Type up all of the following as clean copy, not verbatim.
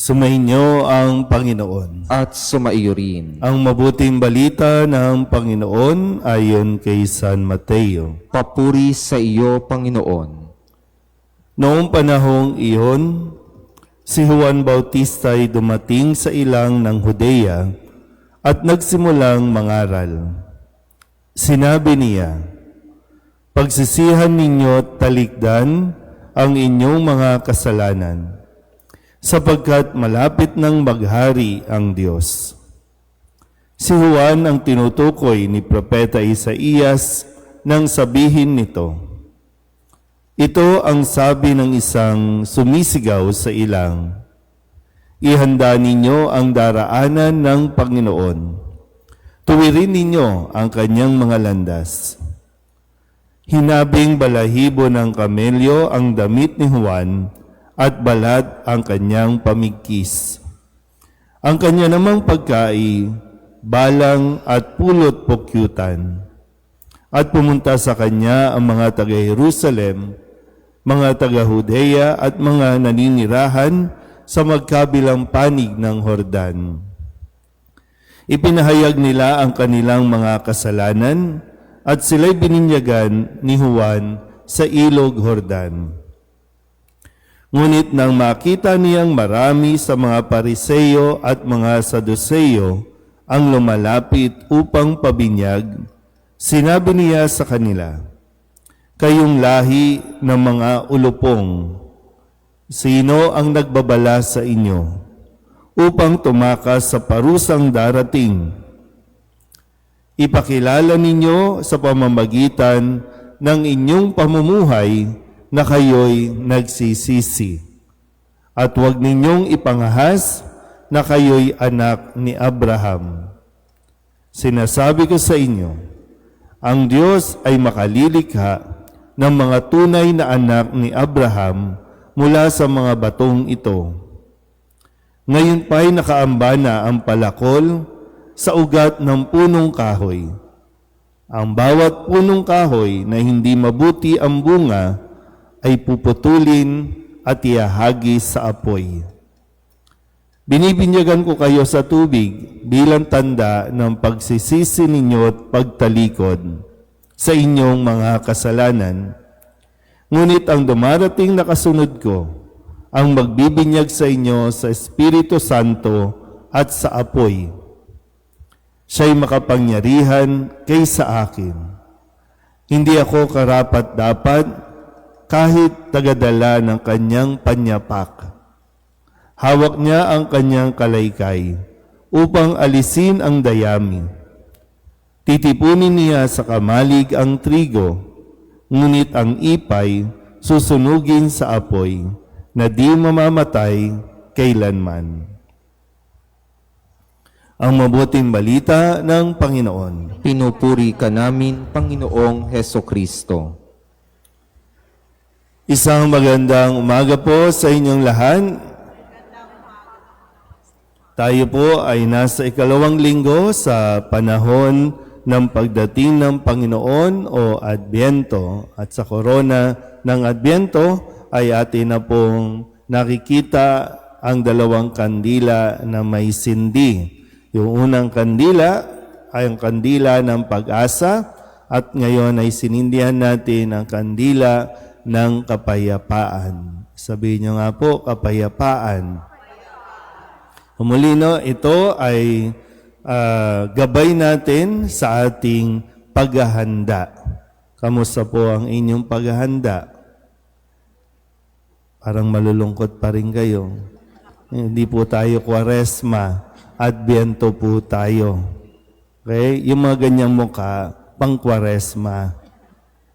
Sumainyo ang Panginoon. At sumaiyo rin. Ang mabuting balita ng Panginoon ayon kay San Mateo. Papuri sa iyo, Panginoon. Noong panahong iyon, si Juan Bautista ay dumating sa ilang ng Judea at nagsimulang mangaral. Sinabi niya, "Pagsisihan ninyo at talikdan ang inyong mga kasalanan, sapagkat malapit nang maghari ang Diyos." Si Juan ang tinutukoy ni Propeta Isaías nang sabihin nito. Ito ang sabi ng isang sumisigaw sa ilang, "Ihanda ninyo ang daraanan ng Panginoon. Tuwirin ninyo ang kanyang mga landas." Hinabing balahibo ng kamelyo ang damit ni Juan at balat ang kanyang pamigkis. Ang kanya namang pagkai, balang at pulot pukyutan. At pumunta sa kanya ang mga taga-Jerusalem, mga taga-Judea at mga naninirahan sa magkabilang panig ng Jordan. Ipinahayag nila ang kanilang mga kasalanan at sila'y bininyagan ni Juan sa ilog Jordan. Ngunit nang makita niyang marami sa mga Pariseo at mga Saduceo ang lumalapit upang pabinyag, sinabi niya sa kanila, "Kayong lahi ng mga ulupong, sino ang nagbabala sa inyo upang tumakas sa parusang darating? Ipakilala ninyo sa pamamagitan ng inyong pamumuhay na kayo'y nagsisisi. At huwag ninyong ipangahas na kayo'y anak ni Abraham. Sinasabi ko sa inyo, ang Diyos ay makalilikha ng mga tunay na anak ni Abraham mula sa mga batong ito. Ngayon pa'y nakaamba na ang palakol sa ugat ng punong kahoy. Ang bawat punong kahoy na hindi mabuti ang bunga ay puputulin at iahagis sa apoy. Binibinyagan ko kayo sa tubig bilang tanda ng pagsisisi ninyo at pagtalikod sa inyong mga kasalanan. Ngunit ang dumarating na kasunod ko, ang magbibinyag sa inyo sa Espiritu Santo at sa apoy. Siya'y makapangyarihan kaysa akin. Hindi ako karapat-dapat kahit tagadala ng kanyang panyapak. Hawak niya ang kanyang kalaykay upang alisin ang dayami. Titipunin niya sa kamalig ang trigo, ngunit ang ipay susunugin sa apoy na di mamamatay kailanman. Ang mabuting balita ng Panginoon. Pinupuri ka namin, Panginoong Hesukristo. Isang magandang umaga po sa inyong lahat. Tayo po ay nasa ikalawang linggo sa panahon ng pagdating ng Panginoon o Adbyento. At sa korona ng Adbyento ay atin na pong nakikita ang dalawang kandila na may sindi. Yung unang kandila ay ang kandila ng pag-asa at ngayon ay sinindihan natin ang kandila ng kapayapaan. Sabihin niyo nga po, kapayapaan. Humuli, ito ay gabay natin sa ating paghahanda. Kamusta po ang inyong paghahanda? Parang malulungkot pa rin kayo. Hindi po tayo Kwaresma, Adbyento po tayo. Okay? Yung mga ganyang mukha, pang Kwaresma.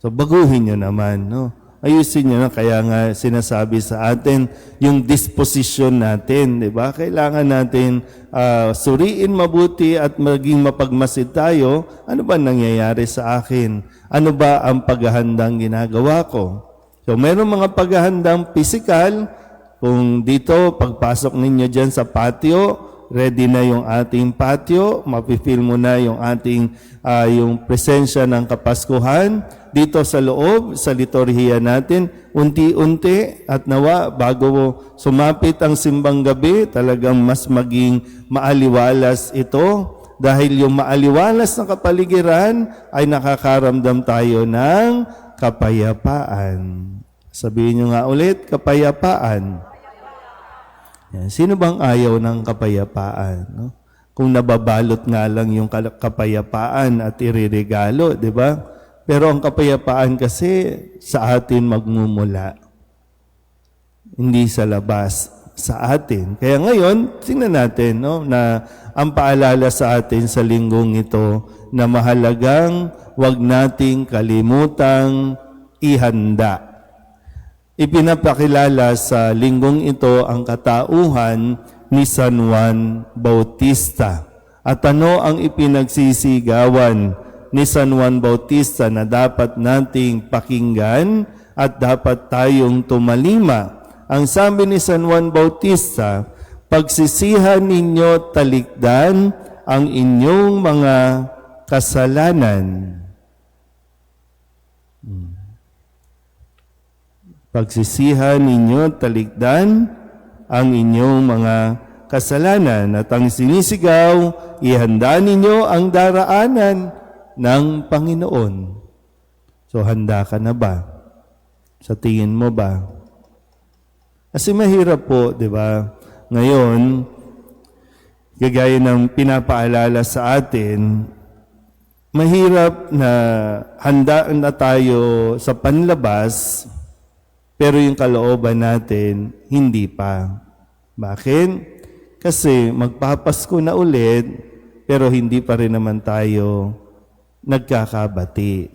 So baguhin nyo naman, no? Ayusin nyo na, kaya nga sinasabi sa atin yung disposition natin, di ba? Kailangan natin suriin mabuti at maging mapagmasid tayo. Ano ba nangyayari sa akin? Ano ba ang paghahandang ginagawa ko? So mayroong mga paghahandang pisikal. Kung dito, pagpasok ninyo dyan sa patio, ready na yung ating patio, mapifeel mo na yung ating yung presensya ng Kapaskuhan dito sa loob, sa liturhiya natin, unti-unti at nawa bago sumapit ang simbang gabi, talagang mas maging maaliwalas ito dahil yung maaliwalas na kapaligiran ay nakakaramdam tayo ng kapayapaan. Sabihin nyo nga ulit, kapayapaan. Yan. Sino bang ayaw ng kapayapaan? No? Kung nababalot nga lang yung kapayapaan at iririgalo, di ba? Pero ang kapayapaan kasi sa atin magmumula. Hindi sa labas, sa atin. Kaya ngayon, tingnan natin no, na ang paalala sa atin sa linggong ito na mahalagang wag nating kalimutang ihanda. Ipinapakilala sa linggong ito ang katauhan ni San Juan Bautista. At ano ang ipinagsisigawan ni San Juan Bautista na dapat nating pakinggan at dapat tayong tumalima? Ang sabi ni San Juan Bautista, pagsisihan ninyo talikdan ang inyong mga kasalanan. Pagsisihan ninyo talikdan ang inyong mga kasalanan at ang sinisigaw, ihanda ninyo ang daraanan ng Panginoon. So handa ka na ba? Sa tingin mo ba? Kasi mahirap po, di ba? Ngayon, gagaya ng pinapaalala sa atin, mahirap na handa na tayo sa panlabas, pero yung kalooban natin, hindi pa. Bakit? Kasi magpapasko na ulit, pero hindi pa rin naman tayo nagkakabati.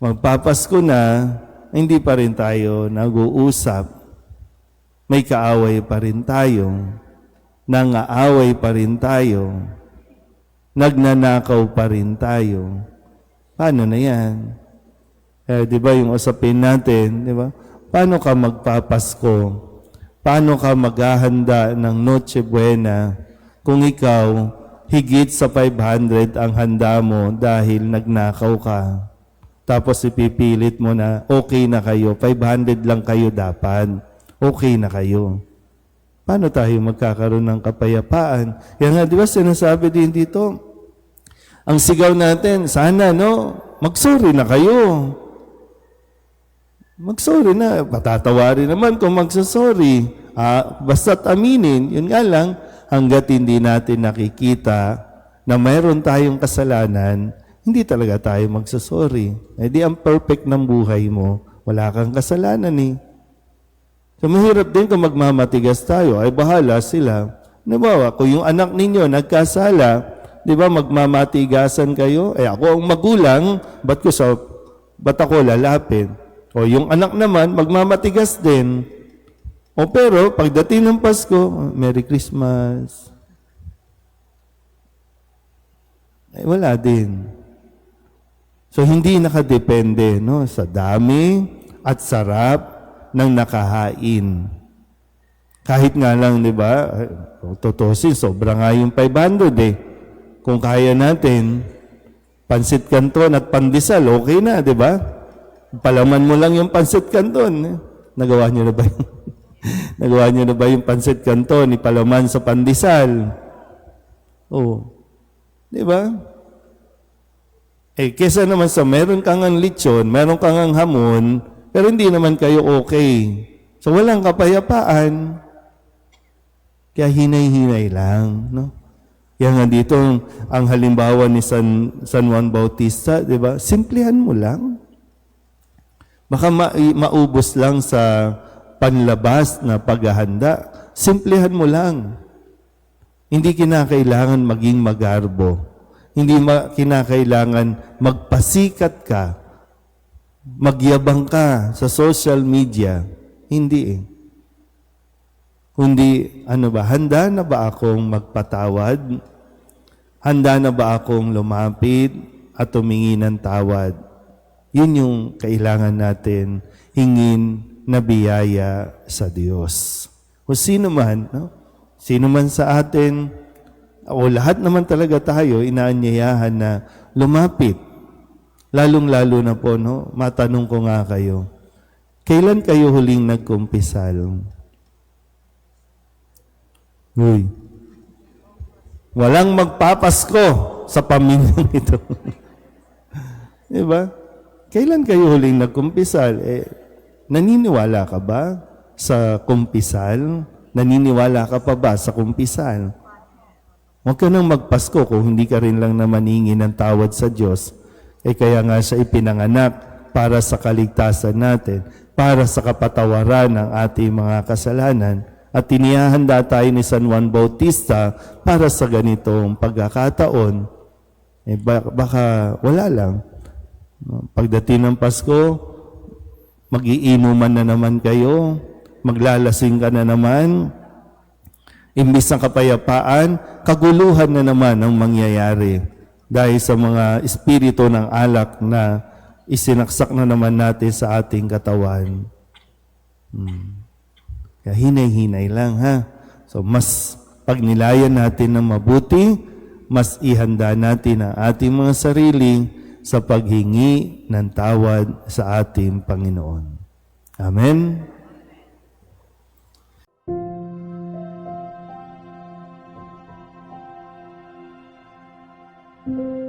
Magpapasko na, hindi pa rin tayo nag-uusap. May kaaway pa rin tayo. Nangaaway pa rin tayo. Nagnanakaw pa rin tayo. Paano na yan? Di ba yung usapin natin, di ba? Paano ka magpapasko? Paano ka maghahanda ng Noche Buena kung ikaw higit sa 500 ang handa mo dahil nagnakaw ka? Tapos ipipilit mo na okay na kayo, 500 lang kayo dapat. Okay na kayo. Paano tayo magkakaroon ng kapayapaan? Yan nga, di ba sinasabi din dito, ang sigaw natin, sana no, magsorry na kayo. Magsorry na, patatawarin naman kung magsasorry. Basta't aminin, yun nga lang, hanggat hindi natin nakikita na mayroon tayong kasalanan, hindi talaga tayo magsasorry. Eh di ang perfect ng buhay mo, wala kang kasalanan eh. So mahirap din kung magmamatigas tayo, ay bahala sila. Nabawa, kung yung anak ninyo nagkasala, di ba magmamatigasan kayo? Eh ako ang magulang, ba't ako lalapit? O yung anak naman, magmamatigas din. O pero, pagdating ng Pasko, Merry Christmas. Eh, wala din. So, hindi nakadepende no, sa dami at sarap ng nakahain. Kahit nga lang, di ba, tutusin, sobra nga yung 500 eh. Kung kaya natin, pansit canton at pandesal, okay na, di ba? Palaman mo lang yung pansit canton. Nagawa niyo na ba yung nagawa niyo na ba yung pansit canton, ipalaman sa pandesal? Oh. Di ba? Eh, kesa naman sa meron kang ang lechon, meron kang ang hamon, pero hindi naman kayo okay. So, walang kapayapaan. Kaya hinay-hinay lang, no? Kaya nga dito, ang halimbawa ni San Juan Bautista, di ba? Simplihan mo lang. Baka maubos lang sa panlabas na paghahanda. Simplihan mo lang. Hindi kinakailangan maging magarbo. Hindi kinakailangan magpasikat ka. Magyabang ka sa social media. Hindi eh. Kundi, handa na ba akong magpatawad? Handa na ba akong lumapit at humingi ng tawad? Yun yung kailangan natin hingin na biyaya sa Diyos. O sino man, no? Sino man sa atin, o lahat naman talaga tayo, inaanyayahan na lumapit. Lalong-lalo na po, no? Matanong ko nga kayo, kailan kayo huling nagkumpisal? Uy, walang magpapasko sa pamilyang ito. Diba? Kailan kayo huling nagkumpisal? Naniniwala ka ba sa kumpisal? Naniniwala ka pa ba sa kumpisal? Huwag ka nang magpasko kung hindi ka rin lang naman hingi ng tawad sa Diyos. Kaya nga siya ipinanganak para sa kaligtasan natin, para sa kapatawaran ng ating mga kasalanan. At tinihahanda tayo ni San Juan Bautista para sa ganitong pagkakataon. Baka wala lang. Pagdating ng Pasko, mag-iinuman na naman kayo, maglalasing ka na naman, imbis ng kapayapaan, kaguluhan na naman ang mangyayari dahil sa mga espiritu ng alak na isinaksak na naman natin sa ating katawan. Kaya hinay-hinay lang, ha? So, mas pagnilayan natin ng mabuti, mas ihanda natin ang ating mga sarili sa paghingi ng tawad sa ating Panginoon. Amen? Thank you.